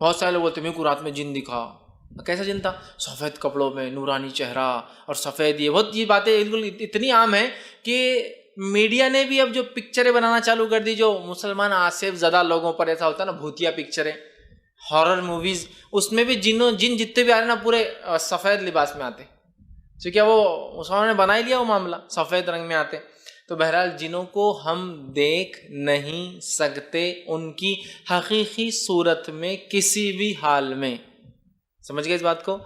بہت سارے لوگ بولتے ہیں میرے کو رات میں جن دکھا. کیسا جن تھا؟ سفید کپڑوں میں، نورانی چہرہ اور سفید. یہ باتیں بالکل اتنی عام ہیں کہ میڈیا نے بھی اب جو پکچریں بنانا چالو کر دی، جو مسلمان آصف زدہ لوگوں پر ایسا ہوتا ہے نا، بھوتیا پکچریں، ہارر موویز، اس میں بھی جن جتنے بھی آ رہے نا پورے سفید لباس میں آتے، کیونکہ وہ مسلمانوں نے بنا ہی لیا وہ معاملہ، سفید رنگ میں آتے. تو بہرحال جنوں کو ہم دیکھ نہیں سکتے ان کی حقیقی صورت میں کسی بھی حال میں. سمجھ گئے اس بات کو؟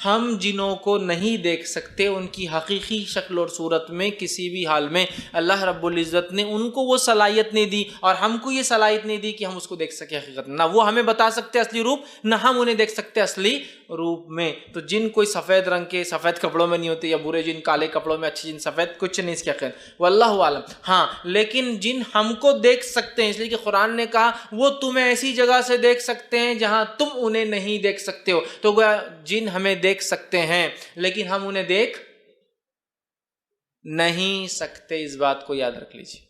ہم جنوں کو نہیں دیکھ سکتے ان کی حقیقی شکل اور صورت میں کسی بھی حال میں. اللہ رب العزت نے ان کو وہ صلاحیت نہیں دی، اور ہم کو یہ صلاحیت نہیں دی کہ ہم اس کو دیکھ سکیں حقیقت. نہ وہ ہمیں بتا سکتے اصلی روپ، نہ ہم انہیں دیکھ سکتے اصلی روپ میں. تو جن کوئی سفید رنگ کے سفید کپڑوں میں نہیں ہوتے، یا برے جن کالے کپڑوں میں، اچھے جن سفید، کچھ نہیں اس کے خیر واللہ عالم. ہاں لیکن جن ہم کو دیکھ سکتے ہیں، اس لیے کہ قرآن نے کہا وہ تمہیں ایسی جگہ سے دیکھ سکتے ہیں جہاں تم انہیں نہیں دیکھ سکتے ہو. تو جن ہمیں دیکھ سکتے ہیں لیکن ہم انہیں دیکھ نہیں سکتے، اس بات کو یاد رکھ لیجیے.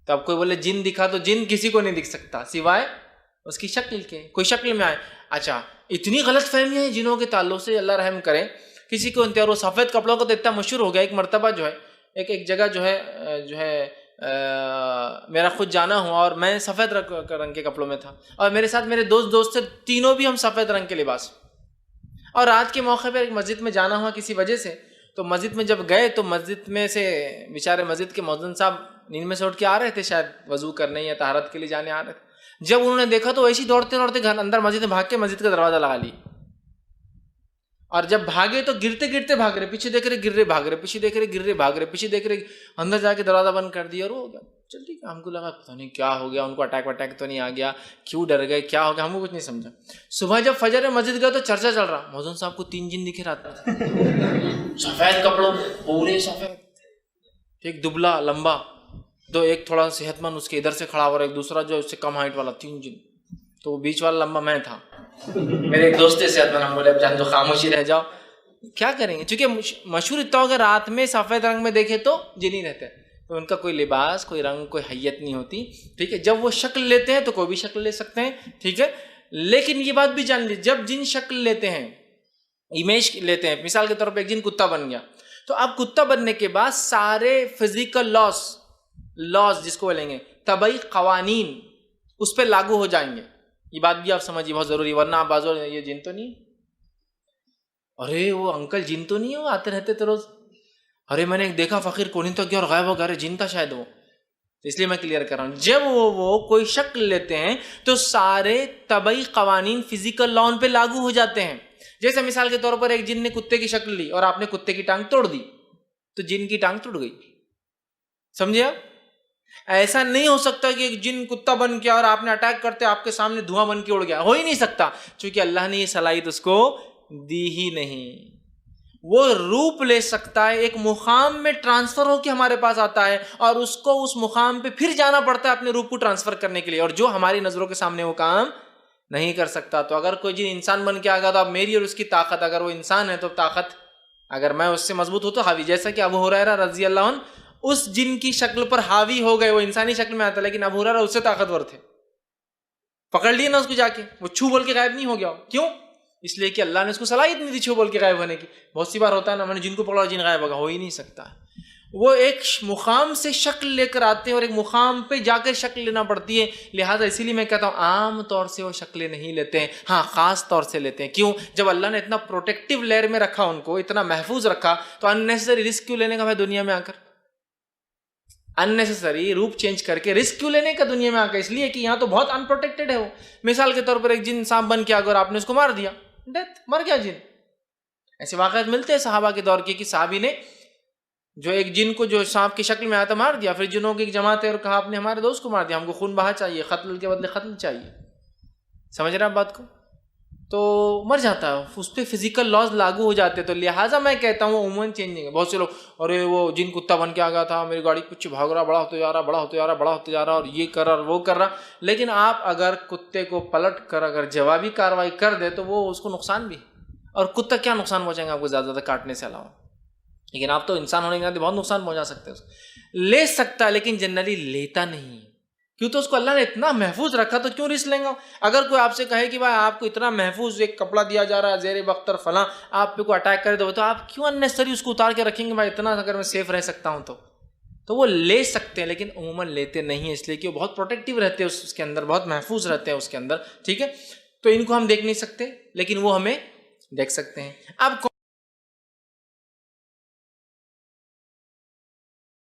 تو اب کوئی بولے جن دکھا، تو جن کسی کو نہیں دکھ سکتا سوائے اس کی شکل کے، کوئی شکل میں آئے. اچھا اتنی غلط فہمیاں ہیں جنوں کے تعلق سے، اللہ رحم کرے. کسی کو انتہار، وہ سفید کپڑوں کا تو اتنا مشہور ہو گیا. ایک مرتبہ جو ہے ایک جگہ جو ہے میرا خود جانا ہوا، اور میں سفید رنگ کے کپڑوں میں تھا، اور میرے ساتھ میرے دوست تھے، تینوں بھی ہم سفید رنگ کے لباس. اور رات کے موقع پہ ایک مسجد میں جانا ہوا کسی وجہ سے. تو مسجد میں جب گئے تو مسجد میں سے بیچارے مسجد کے مؤذن صاحب نیند میں سے اٹھ کے آ رہے تھے، شاید وضو کرنے یا طہارت کے لیے جانے آ رہے تھے. جب انہوں نے دیکھا تو ایسے دوڑتے گھر اندر مسجد میں بھاگ کے مسجد کا دروازہ لگا لی. اور جب بھاگے تو گرتے بھاگ رہے، پیچھے دیکھ رہے گر رہے بھاگ رہے، پیچھے دیکھ رہے گر رہے بھاگ رہے، پیچھے دیکھ رہے. اندر جا کے دروازہ بند کر دیا اور ہو گیا. چل ٹھیک ہے، ہم کو لگا پتہ نہیں کیا ہو گیا، ان کو اٹیک تو نہیں آ گیا، کیوں ڈر گئے، کیا ہو گیا، ہم کو کچھ نہیں سمجھا. صبح جب فجر مسجد گیا تو چرچا چل رہا، مؤذن صاحب کو 3 جن دکھے رات میں سفید کپڑوں پورے سفید، ایک دبلا لمبا، دو ایک تھوڑا صحت مند اس کے ادھر سے کھڑا ہوا، ایک دوسرا جو اس سے کم ہائٹ والا، 3 جن. تو وہ بیچ والا لمبا میں تھا. میرے ایک دوست صحت مند، ہم بولے اب جان دو، خاموشی رہ جاؤ، کیا کریں گے. چونکہ مشہور اتنا ہوگا رات میں سفید رنگ میں دیکھے تو جن ہی رہتے ہیں، تو ان کا کوئی لباس، کوئی رنگ، کوئی حیت نہیں ہوتی. ٹھیک ہے، جب وہ شکل لیتے ہیں تو کوئی بھی شکل لے سکتے ہیں. ٹھیک ہے، لیکن یہ بات بھی جان لیجیے، جب جن شکل لیتے ہیں، امیج لیتے ہیں، مثال کے طور پہ ایک جن کتا بن گیا، تو اب کتا بننے کے بعد سارے فزیکل لاز جس کو بولیں گے، طبعی قوانین اس پہ لاگو ہو جائیں گے. یہ بات بھی آپ سمجھیے، بہت ضروری. ورنہ آپ بازو یہ جن تو نہیں، ارے وہ انکل جن تو نہیں ہے، وہ آتے رہتے تھے روز، ارے میں نے ایک دیکھا فقیر کونی تو گیا اور غائب ہو گیا، ارے جن تھا شاید وہ. اس لیے میں کلیئر کر رہا ہوں، جب وہ کوئی شکل لیتے ہیں تو سارے طبعی قوانین فزیکل لا ان پہ لاگو ہو جاتے ہیں. جیسے مثال کے طور پر ایک جن نے کتے کی شکل لی اور آپ نے کتے کی ٹانگ توڑ دی، تو جن کی ٹانگ ٹوٹ گئی. سمجھے آپ؟ ایسا نہیں ہو سکتا کہ ایک جن کتا بن کے اور آپ نے اٹیک کرتے آپ کے سامنے دھواں بن کے اڑ گیا، ہو ہی نہیں سکتا، چونکہ اللہ نے یہ صلاحیت اس کو دی ہی نہیں. وہ روپ لے سکتا ہے، ایک مقام میں ٹرانسفر ہو کے ہمارے پاس آتا ہے، اور اس کو اس مقام پہ پھر جانا پڑتا ہے اپنے روپ کو ٹرانسفر کرنے کے لیے، اور جو ہماری نظروں کے سامنے وہ کام نہیں کر سکتا. تو اگر کوئی جن انسان بن کے آ گیا تو اب میری اور اس کی طاقت، اگر وہ انسان ہے تو طاقت، اگر میں اس سے مضبوط ہوں تو حاوی. جیسا کہ ابو ہریرہ رضی اللہ عنہ اس جن کی شکل پر حاوی ہو گئے، وہ انسانی شکل میں آتا، لیکن ابو ہریرہ اس سے طاقتور تھے، پکڑ لیے نا اس کو جا کے، وہ چھو بول کے غائب نہیں ہو گیا. کیوں؟ اس لیے کہ اللہ نے اس کو صلاحیت نہیں دی چھو بول کے غائب ہونے کی. بہت سی بار ہوتا ہے نا، میں نے جن کو پکڑا جن غائب ہوگا، ہو ہی نہیں سکتا. وہ ایک مقام سے شکل لے کر آتے ہیں اور ایک مقام پہ جا کر شکل لینا پڑتی ہے. لہٰذا اسی لیے میں کہتا ہوں عام طور سے وہ شکلیں نہیں لیتے ہیں، ہاں خاص طور سے لیتے ہیں. کیوں؟ جب اللہ نے اتنا پروٹیکٹیو لیئر میں رکھا، ان کو اتنا محفوظ رکھا، تو اننیسری رسک کیوں لینے کا بھائی دنیا میں آ کر؟ اننیسری روپ چینج کر کے رسک کیوں لینے کا دنیا میں آ کر؟ اس لیے کہ یہاں تو بہت انپروٹیکٹڈ ہے وہ. مثال کے طور پر ایک جن سانپ بن کے آ گیا اور آپ نے اس کو مار دیا، ڈیتھ، مر گیا جن. ایسے واقعات ملتے ہیں صحابہ کے دور کے کہ صحابی نے جو ایک جن کو جو سانپ کی شکل میں آیا تھا مار دیا، پھر جنوں کی ایک جماعت ہے اور کہا آپ نے ہمارے دوست کو مار دیا، ہم کو خون بہا چاہیے، قتل کے بدلے قتل چاہیے. سمجھ رہے آپ بات کو؟ تو مر جاتا ہے، اس پہ فزیکل لاز لاگو ہو جاتے. تو لہٰذا میں کہتا ہوں عموماً چینجنگ ہے. بہت سے لوگ ارے وہ جن کتا بن کے آ گیا تھا، میری گاڑی کچھ بھاگ رہا، بڑا ہوتے جا رہا، بڑا ہوتے جا رہا، بڑا ہوتے جا رہا، اور یہ کر رہا اور وہ کر رہا. لیکن آپ اگر کتے کو پلٹ کر اگر جوابی کارروائی کر دے تو وہ اس کو نقصان بھی، اور کتا کیا نقصان پہنچائیں گے آپ کو زیادہ زیادہ کاٹنے سے علاوہ. لیکن آپ تو انسان ہونے کے ناطے بہت نقصان پہنچا سکتے ہیں. لے سکتا لیکن جنرلی لیتا نہیں، کیوں تو اس کو اللہ نے اتنا محفوظ رکھا تو کیوں رسک لیں گا. اگر کوئی آپ سے کہے کہ بھائی آپ کو اتنا محفوظ ایک کپڑا دیا جا رہا ہے زیر بختر فلاں، آپ پہ کوئی اٹیک کر دو تو آپ کیوں اننیسری اس کو اتار کے رکھیں گے؟ بھائی اتنا اگر میں سیف رہ سکتا ہوں تو وہ لے سکتے ہیں، لیکن عموماً لیتے نہیں ہیں، اس لیے کہ وہ بہت پروٹیکٹیو رہتے ہیں اس کے اندر، بہت محفوظ رہتے ہیں اس کے اندر. ٹھیک ہے، تو ان کو ہم دیکھ نہیں سکتے لیکن وہ ہمیں دیکھ سکتے ہیں. اب